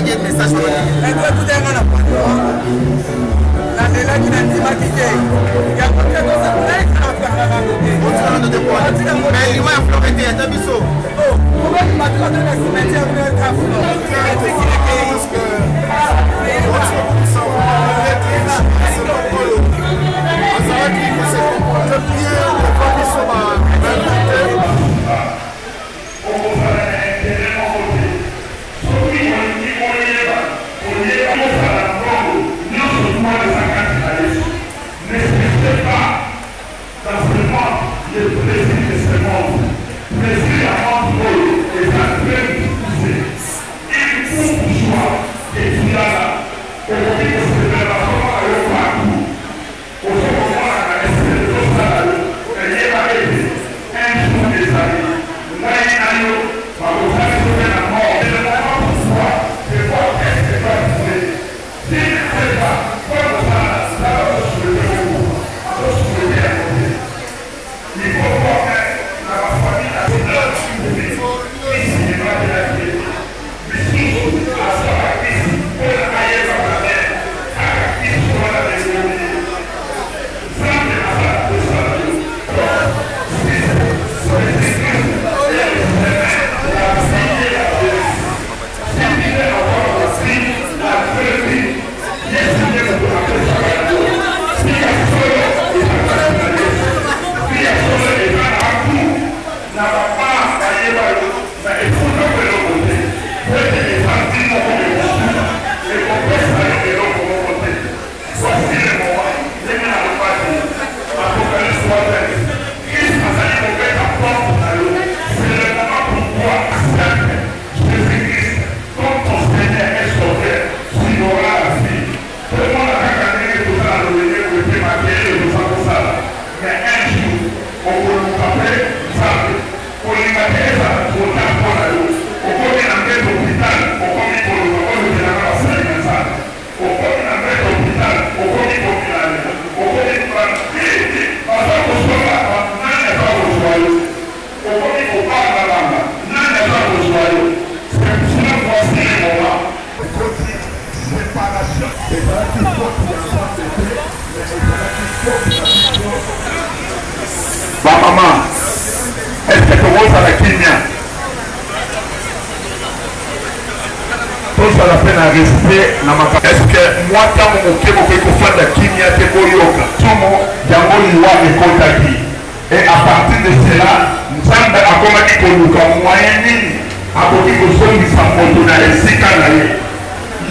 envoyer un message. Maman, est-ce que tu vois la Kenya? Tout ça la peine à rester dans ma famille. Est-ce que moi, quand mon kémo fait qu'on fasse la Kenya, c'est pour yoga. Tout le monde, il y a mon loi de contacter. Et à partir de cela, nous sommes à comment dire qu'on nous a moyen à côté de ce qui s'en fout dans les 6 ans.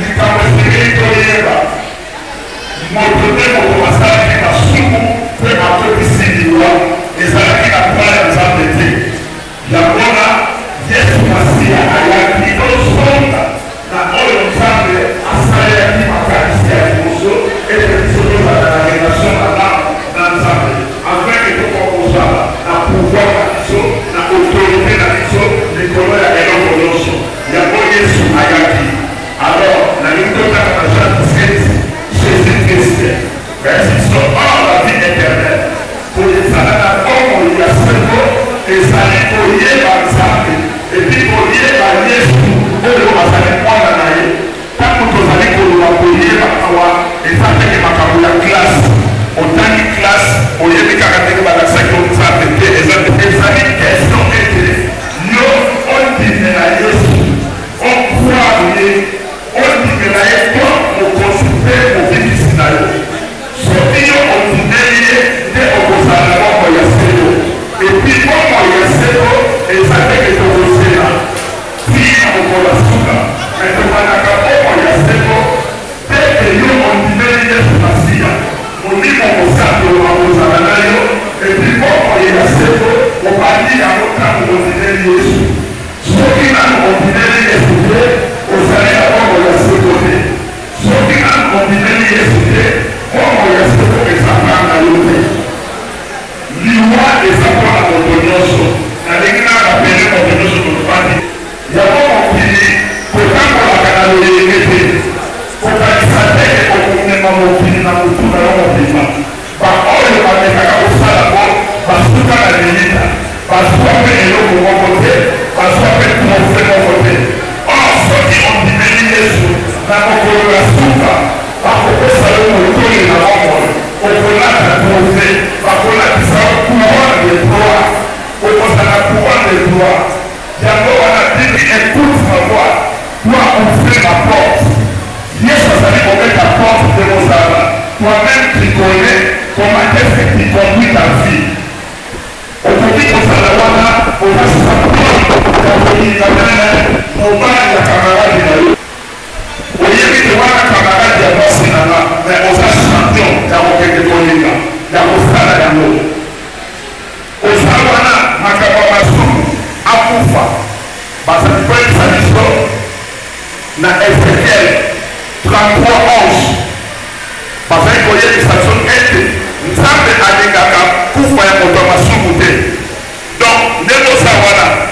Les capacités de l'État, mon problème, on va s'arrêter à Soumou, et à côté de ces lois. Et ça a été la première examen. Yabona, Yesu Masia, Ayaki, Osonda, la Oyosande, Asaya, Makasia, Moso, et les disciples de la relation dans Zambé. Avec les proposants, la pouvoir, la autorité, les colères et l'opposition. Yabona, Yesu, Ayaki. Alors, la ligne de la Jésus-Christ, merci sur la vie éternelle. Pour les salades, comme il y a et ça les colliers par exemple, et puis colliers par Yesu, et le massacre point dans la vie. Tant que vous allez collier par toi, et ça fait que ma classe, autant de classe, au lieu de caractériser par la sécurité, et ça fait des années question était, nous, on dit que la Yesu, on croit en lui, on dit que la Yesu, on considère au bénéfice. Sortir au dîner, dès au gouvernement, il y a zéro. Et puis, comme il y a zéro, et ça fait que tu es là. Puis, on va la souka. Mais tu vas la capoter, il y a zéro. Dès que nous, on dîner, il y a zéro. On dit qu'on va s'appeler au gouvernement. Et puis, comme il y a zéro, on va dire à notre temps, on dîner, il y a zéro. Ceux qui ont dîner, il y a zéro. On s'arrête à voir, il y a zéro. Ceux qui ont dîner, il y a zéro. Como il y a ce que ça prend à l'autre. L'Iwa et ça prend à l'autre. La Ligue n'a pas payé l'autre sur le parti. Il y a beaucoup qui disent que quand on a canal de l'égalité, qu'on a dit ça tête et qu'on ne m'a pas fini dans le tout dans le monde. Par contre, il va mettre à cause de la bonne, parce que ça la limite, parce qu'on fait l'eau pour mon côté, parce qu'on fait tout mon côté. Or, ceux qui ont dit Jésus dans Ézéchiel 33:11. Parce que vous voyez que ça sonne nous sommes allés à Koufa et Motomasou. Donc, Nebo Sawana.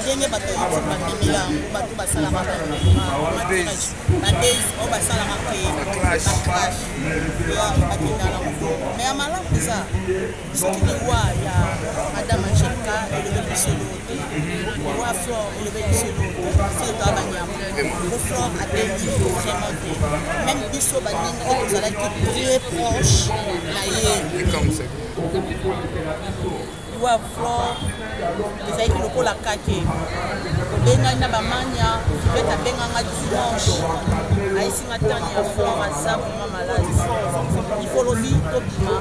ndenge bato même biso baninga vous allez être très proche wa flore ezali kiloko la kake obenga na bamanya beta benga nga dimanche aisinga tani ya flore aza vraiment malade il faut lobi tobima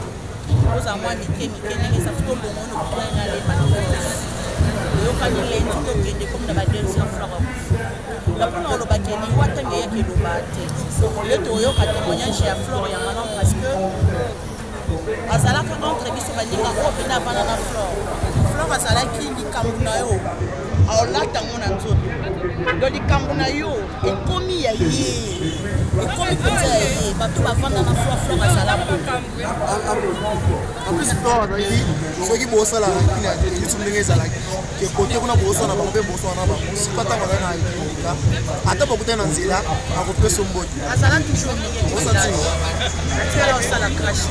oza mwa mike ndenge eza fito mbongono kutuanga lema na flore oyokani lendi tokende komi na badelsi ya flore lapona olobakeli watange yake eloba te yo toyoka témoignage ya flore ya manon parce que azalaka entre biso baninga oyo mpena avanda na flore azalaki likambo na yo aolatango na nzoto do likambo na yo ekomi ya ye ekomi mpenza ya ye bato bavanda na flore azalaka en plus flore azalaki soki bosalaka kini elitu ndenge ezalaki ke kote kuna bosana bango mpe bosana bango sika ntango azali na ekolika ata bakutani na nzela akopesa mboti azala toujours osala crash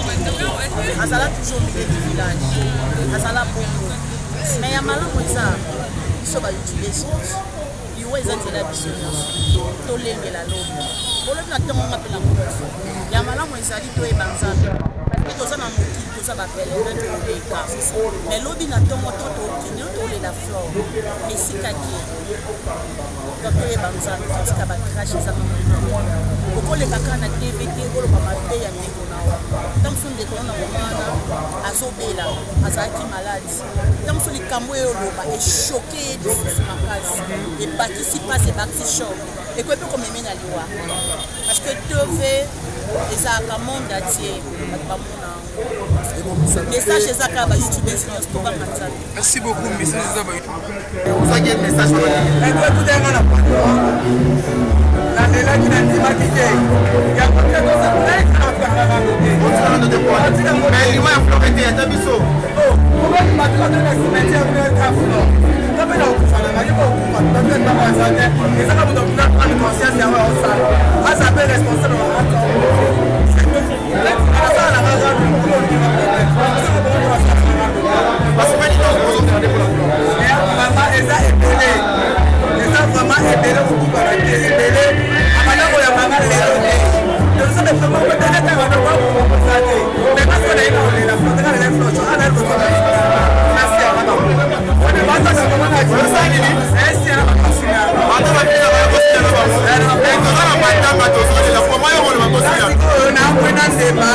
azala toujours milieu du village azala bongo mais ya malamu eza biso bautile sens iwe eza nzela biso nyonso tolengela lobi olobi na ntongo nga mpela mokoso ya malamu ezali toyeba nzambe toza na mokili toza bapelerin toleka mais lobi na ntongo to tokende tolela flore esikaki toyeba nzambe totika bacrash eza okoleka kaka na dvd oloba mabe ya ndeko nawa ntango so ndeko na komana azobela azalaki maladi ntango so likambo oyo oloba eshoke ye lisusu makasi ebakisi mpasi ebakisi shok ekoki mpe komeme na liwa parce que tv ezalaka monde atie bato bamona message eza kaka bayoutubers nyonso tobanga nzambe. Merci beaucoup, message eza ozaki message ekutanga na nazelaki na ndimaki te yango te tosaaaaaelima ya flore te ata biso topena okufanana yo kokuma totetabasa te ezaka moto kuna prendre conscience yango yaosala aza mpe responsable eza ebele eza vraiment ebele kokubana te ebele amanako ya manga lelo te tozobe vraiment peut-être que wana kwa kokosa te mais parce que na ina olela floteka lela flocho ana kokosa merci à madame on est pas dans comment na kosa ni merci à makasina ata bakina ba kosa na ba mais to na matanga to so la kwa mayo on va kosa na kwena ndeba